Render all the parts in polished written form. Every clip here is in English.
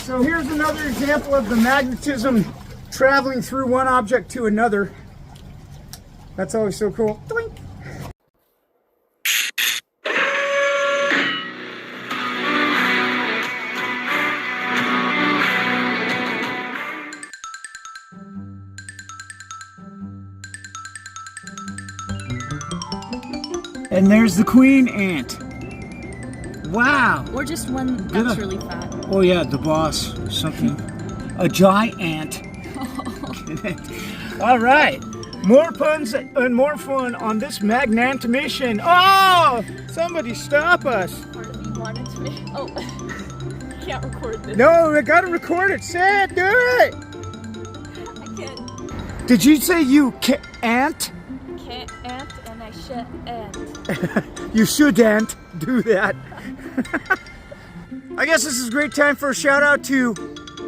So here's another example of the magnetism traveling through one object to another. That's always so cool. Doink. And there's the queen ant. Wow. Or just one that's really fat. Oh yeah, the boss. Something. A giant. All right. More puns and more fun on this magnet mission. Oh! Somebody stop us. Part of me wanted to make... Oh. Can't record this. No, I gotta record it. Say it. Do it. I can't. Did you say you can't? Can't ant and I should ant. You shouldn't do that. I guess this is a great time for a shout out to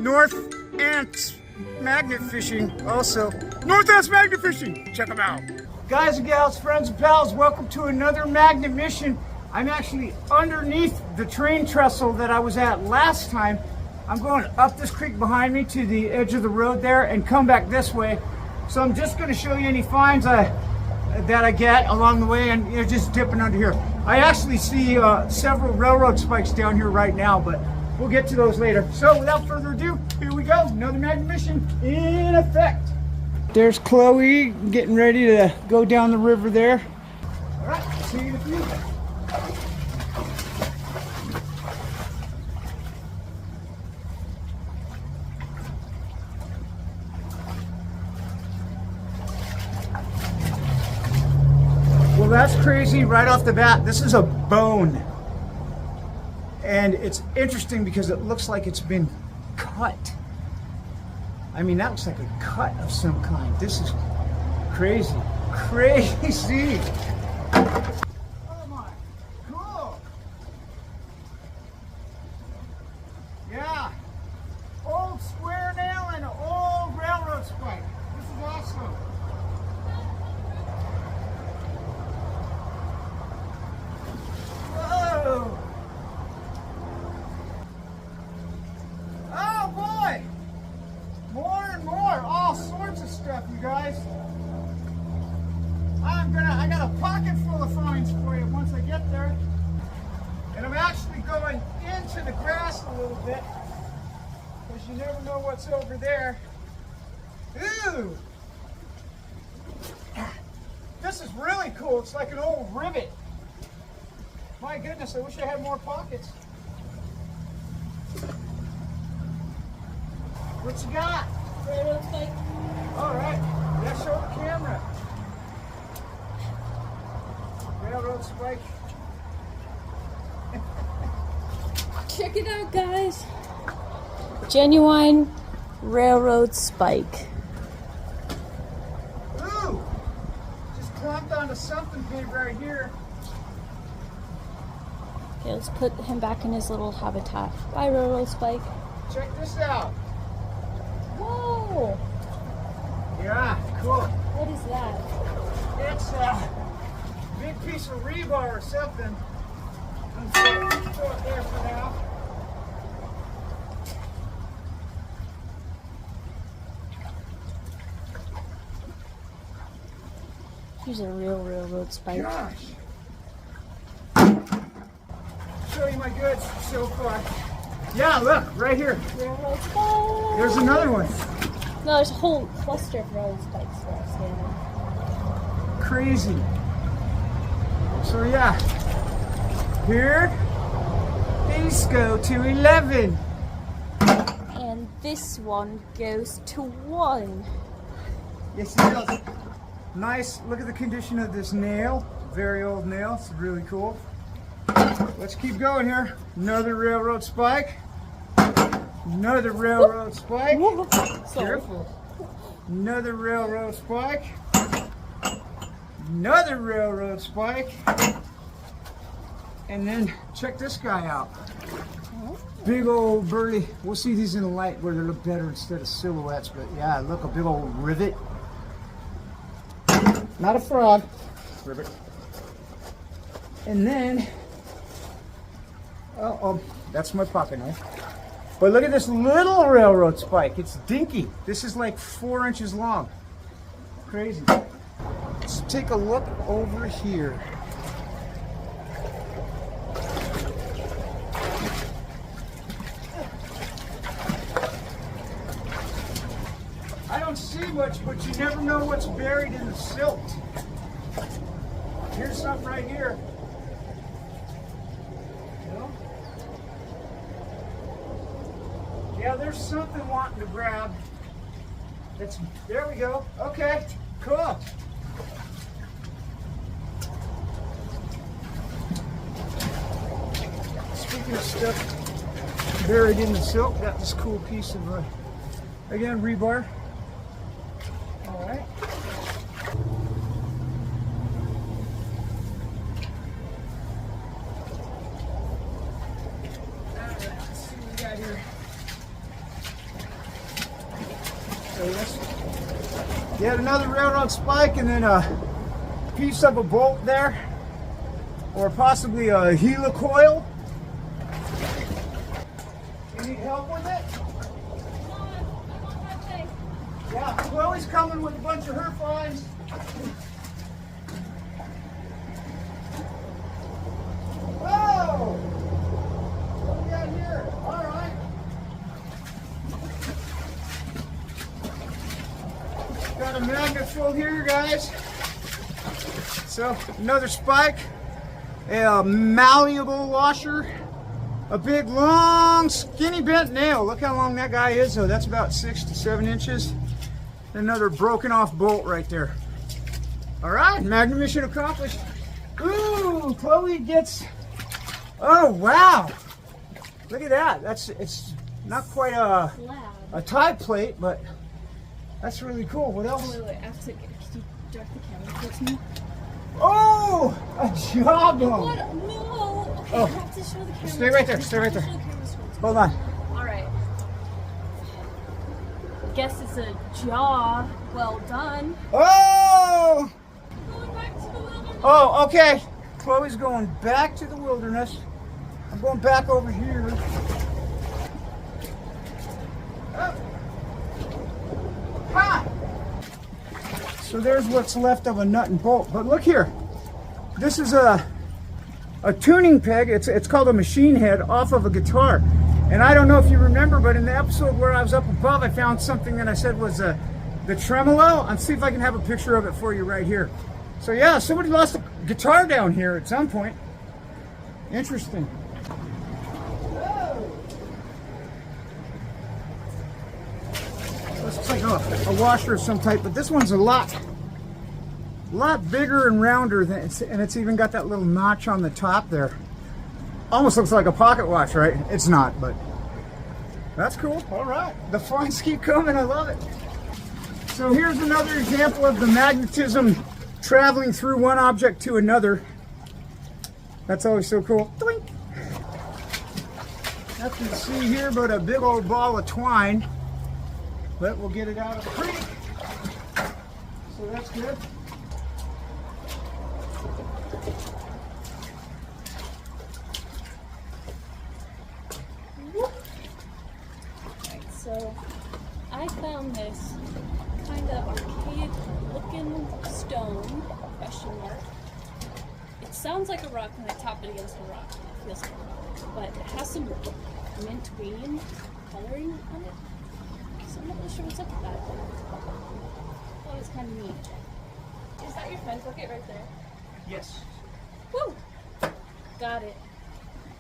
North Ants Magnet Fishing. Also, North Ants Magnet Fishing. Check them out. Guys and gals, friends and pals, welcome to another magnet mission. I'm actually underneath the train trestle that I was at last time. I'm going up this creek behind me to the edge of the road there and come back this way. So I'm just going to show you any finds that I get along the way, and you're just dipping under here. I actually see several railroad spikes down here right now, but we'll get to those later. So without further ado, here we go. Another magnet mission in effect. There's Chloe getting ready to go down the river there. All right, see you in a few. Well, that's crazy right off the bat. This is a bone. And it's interesting because it looks like it's been cut. I mean, that looks like a cut of some kind. This is crazy. Crazy. Oh my, cool. Yeah. Old square nail and an old railroad spike. This is awesome. Whoa. Oh boy. More and more. All sorts of stuff, you guys. I got a pocket full of finds for you once I get there. And I'm actually going into the grass a little bit, because you never know what's over there. Ooh! This is really cool. It's like an old rivet. My goodness, I wish I had more pockets. What you got? Railroad spike. All right, let's show the camera. Railroad spike. Check it out, guys. Genuine railroad spike. Ooh! Just clomped onto something big right here. Okay, let's put him back in his little habitat. Bye, railroad spike. Check this out. Whoa! Yeah, cool. What is that? It's a big piece of rebar or something. Let's throw it there for now. Here's a real railroad spike. Gosh. Show you my goods so far. Yeah, look, right here. Railroad spike. There's another one. No, there's a whole cluster of railroad spikes there standing. Crazy. So yeah, here these go to 11. And this one goes to 1. Yes, it does. Nice. Look at the condition of this nail. Very old nail. It's really cool. Let's keep going here. Another railroad spike. Another railroad spike. Careful. Another railroad spike. Another railroad spike. And then check this guy out. Big old burly. We'll see these in the light where they look better instead of silhouettes. But yeah, look, a big old rivet. Not a frog. Rivet. And then, oh, that's my pocket knife. But look at this little railroad spike. It's dinky. This is like 4 inches long. Crazy. Let's take a look over here. I don't see much, but you never know what's buried in the silt. Here's something right here. Yeah, there's something wanting to grab. There we go. Okay, cool. Speaking of stuff buried in the silk, got this cool piece of, again, rebar. All right. Let's see what we got here. Yet another railroad spike, and then a piece of a bolt there, or possibly a helicoil. You need help with it? Yeah, Chloe's coming with a bunch of her finds. Whoa! What we got here? All right. Got a magnet full here, guys. So, another spike, a malleable washer, a big, long, skinny bent nail. Look how long that guy is, though. That's about 6 to 7 inches. Another broken off bolt right there. All right, magnet mission accomplished. Ooh, Chloe gets, oh, wow. Look at that. It's not quite a tie plate, but that's really cool. What else? Wait, I have to, can you direct the camera towards me? Oh, a jawbone. What? No. Okay, Oh. I have to show the camera. Stay right there, stay right there. Hold on. Alright. Guess it's a jaw. Well done. Oh! Going back to the wilderness. Oh, okay. Chloe's going back to the wilderness. I'm going back over here. Oh. Ha! So there's what's left of a nut and bolt. But look here. This is a tuning peg. It's called a machine head off of a guitar. And I don't know if you remember, but in the episode where I was up above, I found something that I said was the tremolo. I'll see if I can have a picture of it for you right here. So yeah, somebody lost a guitar down here at some point. Interesting. Looks like a washer of some type, but this one's a lot bigger and rounder than and it's even got that little notch on the top there. Almost looks like a pocket watch, right? It's not, but that's cool. All right, the finds keep coming. I love it. So here's another example of the magnetism traveling through one object to another. That's always so cool. Doink. Nothing to see here but a big old ball of twine. But we'll get it out of the creek. So that's good. Alright, so I found this kind of archaic looking stone, question mark. It sounds like a rock when I tap it against a rock. It feels like a rock. But it has some mint green coloring on it. So I'm not really sure what's up with that. I thought it was kind of neat. Is that your friend bucket right there? Yes. Woo! Got it.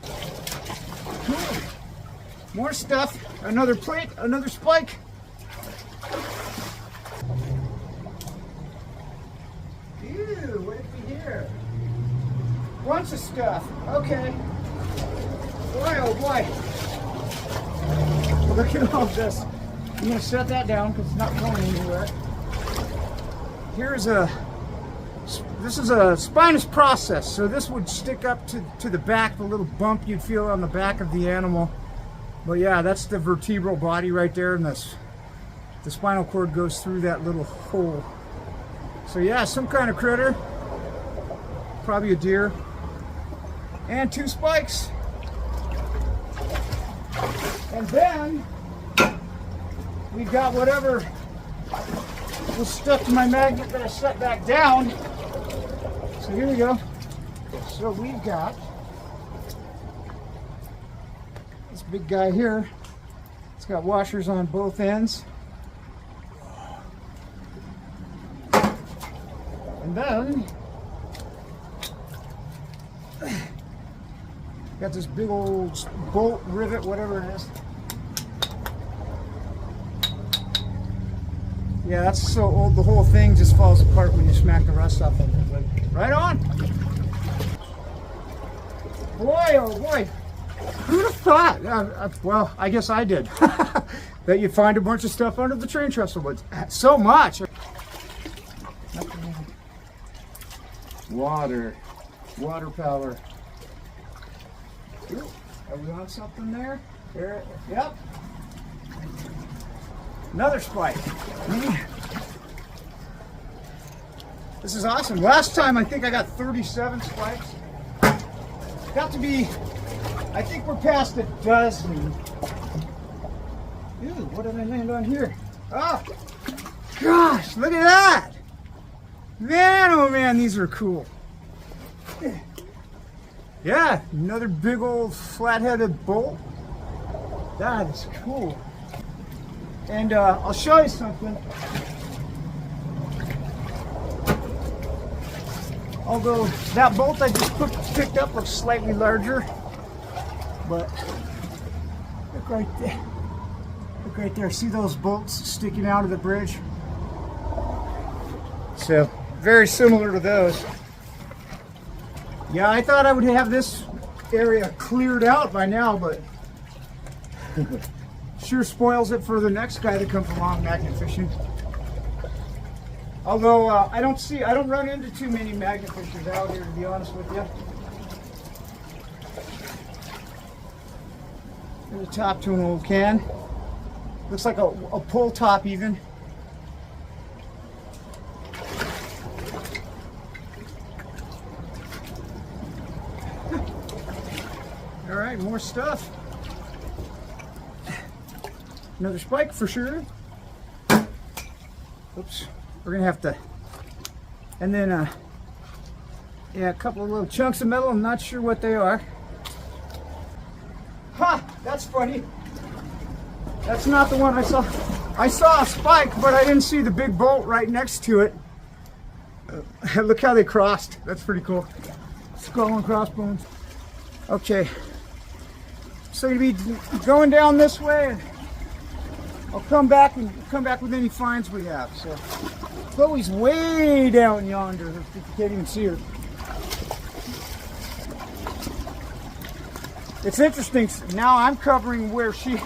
Cool. More stuff. Another plate. Another spike. Ew, what did we hear? Bunch of stuff. Okay. Boy, oh boy. Look at all this. I'm going to set that down because it's not going anywhere. This is a spinous process. So this would stick up to the back, the little bump you'd feel on the back of the animal. But yeah, that's the vertebral body right there, and the spinal cord goes through that little hole. So yeah, some kind of critter. Probably a deer. And 2 spikes. And then we've got whatever was stuck to my magnet that I set back down. So here we go. So we've got this big guy here. It's got washers on both ends. And then got this big old bolt rivet, whatever it is. Yeah, that's so old, the whole thing just falls apart when you smack the rust off of it. But right on! Boy, oh boy! Who'd have thought? Well, I guess I did. That you'd find a bunch of stuff under the train trestle, but so much! Water power. Ooh, are we on something there? There, yep. Another spike. This is awesome. Last time I think I got 37 spikes. Got to be, I think we're past a dozen. Ew, what did I land on here? Oh, gosh, look at that. Man, oh man, these are cool. Yeah, another big old flat-headed bolt. That is cool. And I'll show you something. Although that bolt I just picked up looks slightly larger, but look right there. Look right there. See those bolts sticking out of the bridge? So very similar to those. Yeah, I thought I would have this area cleared out by now, but sure spoils it for the next guy that comes along magnet fishing. Although I don't run into too many magnet fishers out here, to be honest with you. There's a top to an old can. Looks like a pull top even. All right, more stuff. Another spike for sure. Oops, we're gonna have to. And then, yeah, a couple of little chunks of metal. I'm not sure what they are. Ha! That's funny. That's not the one I saw. I saw a spike, but I didn't see the big bolt right next to it. Look how they crossed. That's pretty cool. Skull and crossbones. Okay. So you'll be going down this way, and I'll come back with any finds we have. So Chloe's way down yonder. If you can't even see her. It's interesting. Now I'm covering where she's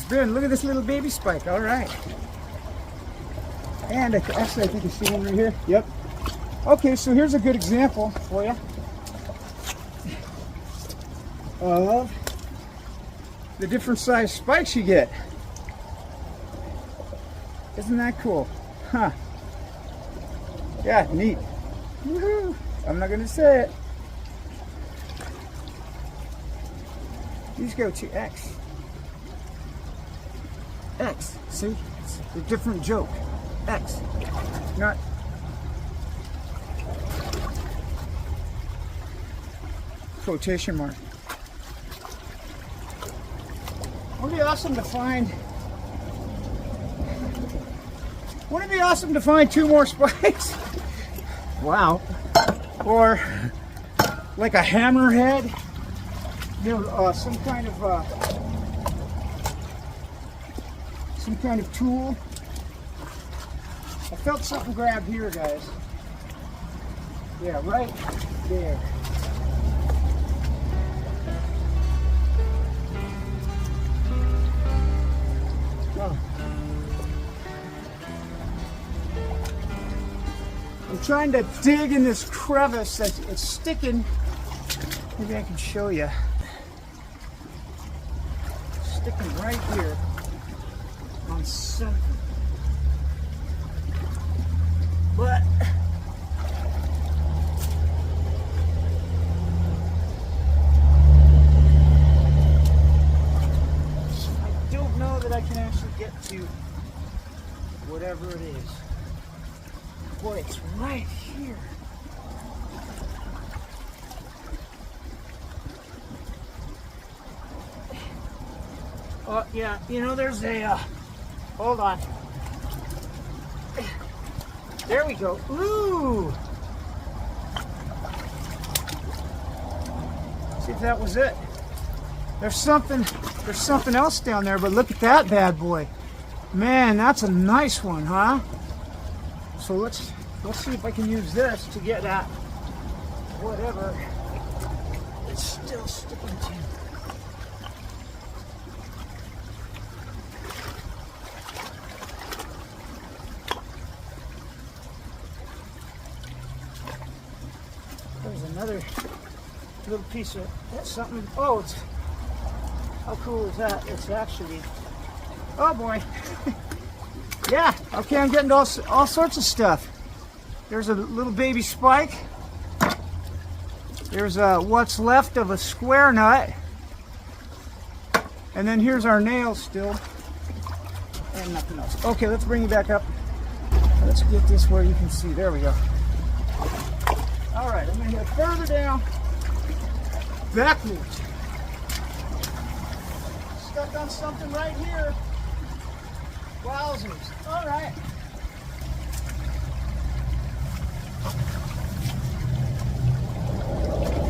been. Look at this little baby spike. All right. And actually, I think I see one right here. Yep. Okay, so here's a good example for you of the different size spikes you get. Isn't that cool? Huh. Yeah, neat. Woohoo! I'm not gonna say it. These go to X. X. See? It's a different joke. X. Not. Quotation mark. Wouldn't it be awesome to find? Wouldn't it be awesome to find 2 more spikes? Wow. Or like a hammerhead. You know, some kind of tool. I felt something grab here, guys. Yeah, right there. Oh. I'm trying to dig in this crevice that's it's sticking. Maybe I can show you. Sticking right here on something. But that I can actually get to whatever it is. Boy, it's right here. Oh, yeah, you know, there's a, hold on. There we go. Ooh! See if that was it. There's something else down there, but look at that bad boy. Man, that's a nice one, huh? So let's see if I can use this to get at whatever it's still sticking to. There's another little piece of something. Oh, it's, how cool is that? It's actually, oh boy. Yeah, okay, I'm getting all sorts of stuff. There's a little baby spike. There's what's left of a square nut. And then here's our nails still. And nothing else. Okay, let's bring you back up. Let's get this where you can see. There we go. All right, I'm gonna head further down. Backwards. Stuck on something right here. Wowzers. All right.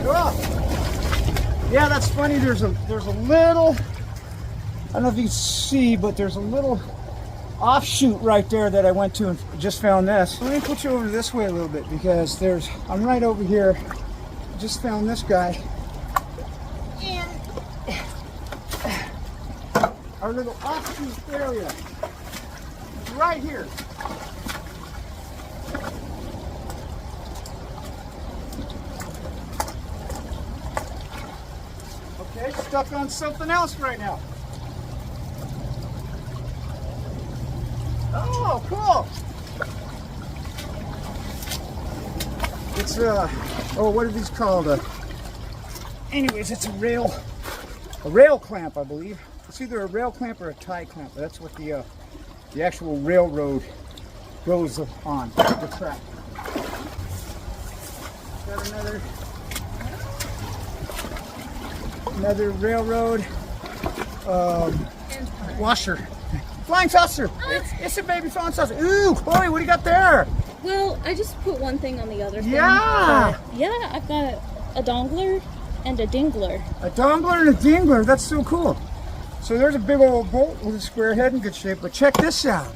Cool. Yeah, that's funny. There's a little, I don't know if you can see, but there's a little offshoot right there that I went to and just found this. Let me put you over this way a little bit because I'm right over here. Just found this guy. And our little offshoot area is right here. Okay, stuck on something else right now. Oh, cool. It's oh, what are these called? Anyways, it's a rail clamp, I believe. It's either a rail clamp or a tie clamp. That's what the actual railroad goes on the track. Got another railroad washer. Flying saucer. It's a baby flying saucer. Ooh, boy, what do you got there? Well, I just put one thing on the other thing. Yeah. Yeah, I've got a dongler and a dingler. A dongler and a dingler. That's so cool. So there's a big old bolt with a square head in good shape. But check this out.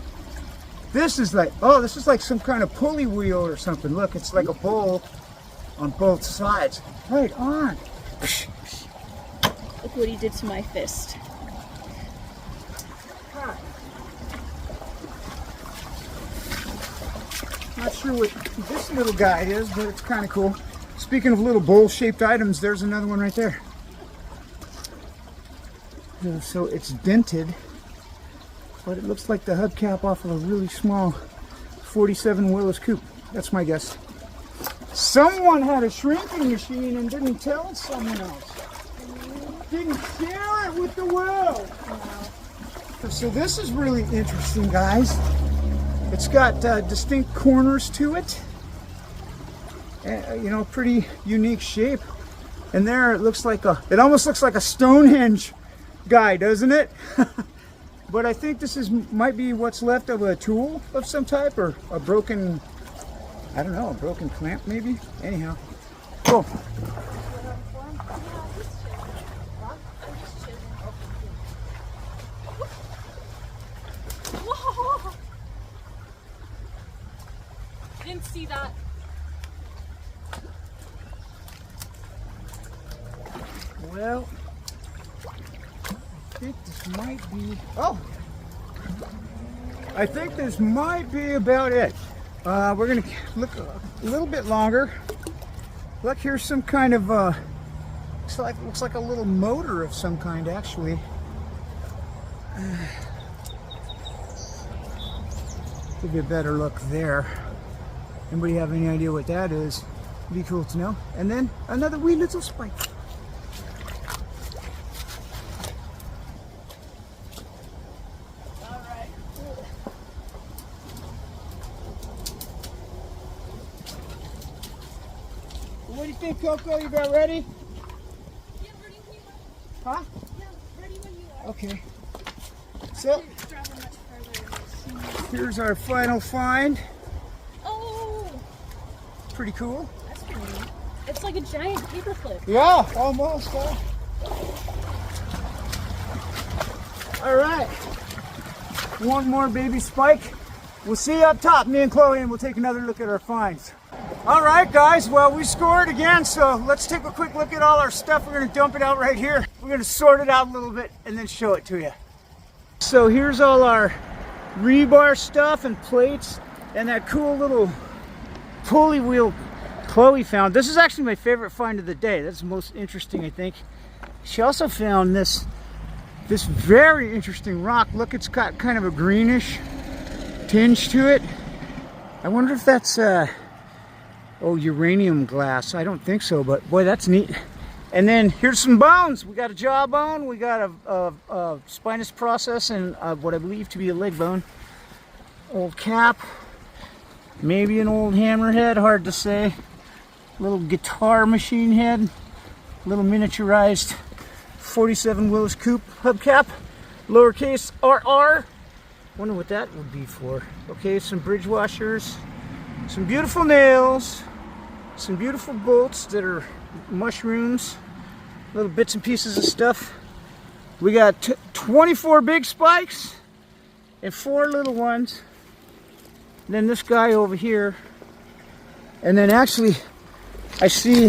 This is like, oh, this is like some kind of pulley wheel or something. Look, it's like a bowl on both sides. Right on. Look what he did to my fist. Not sure what this little guy is, but it's kind of cool. Speaking of little bowl-shaped items, there's another one right there. So it's dented, but it looks like the hubcap off of a really small 47 Willis coupe. That's my guess. Someone had a shrinking machine and didn't tell someone else. Didn't share it with the world. So this is really interesting, guys. It's got distinct corners to it. You know, pretty unique shape. And there it looks like it almost looks like a Stonehenge guy, doesn't it? But I think this might be what's left of a tool of some type, or a broken, I don't know, a broken clamp maybe. Anyhow, cool. Whoa! Didn't see that. Well, I think this might be, I think this might be about it. We're gonna look a little bit longer. Look, here's some kind of, looks like a little motor of some kind, actually. Give you a better look there. Anybody have any idea what that is? It'd be cool to know. And then another wee little spike. think, Coco? You about ready? Yeah, ready when you Huh? are. Yeah, ready when you are. Okay. So, Drop it much further. here's our final find. Oh, Pretty cool. that's pretty neat. It's like a giant paperclip. Yeah, almost. Huh? All right. One more baby spike. We'll see you up top, me and Chloe, and we'll take another look at our finds. All right, guys. Well, we scored again, so let's take a quick look at all our stuff. We're going to dump it out right here. We're going to sort it out a little bit and then show it to you. So here's all our rebar stuff and plates and that cool little pulley wheel Chloe found. This is actually my favorite find of the day. That's the most interesting, I think. She also found this very interesting rock. Look, it's got kind of a greenish tinge to it. I wonder if that's uranium glass. I don't think so, but boy, that's neat. And then here's some bones. We got a jawbone, we got a spinous process, and what I believe to be a leg bone. Old cap, maybe an old hammerhead, hard to say. Little guitar machine head, little miniaturized 47 Willis Coupe hubcap, lowercase RR. Wonder what that would be for. Okay, some bridge washers, some beautiful nails, some beautiful bolts that are mushrooms, little bits and pieces of stuff. We got 24 big spikes and 4 little ones. And then this guy over here. And then actually I see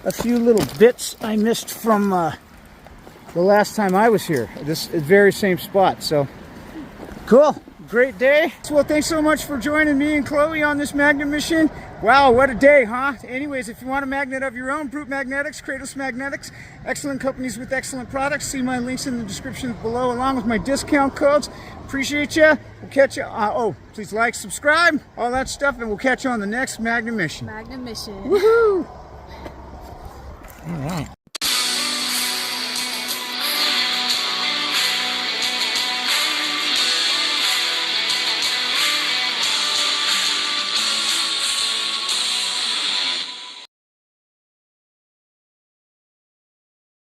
a few little bits I missed from the last time I was here. This very same spot. So cool. Great day. Well, thanks so much for joining me and Chloe on this magnet mission. Wow, what a day, huh? Anyways, if you want a magnet of your own, Brute Magnetics, KRATOS Magnetics, excellent companies with excellent products. See my links in the description below, along with my discount codes. Appreciate you. We'll catch you. Please like, subscribe, all that stuff, and we'll catch you on the next magnet mission. Magnet mission. Woohoo! All right.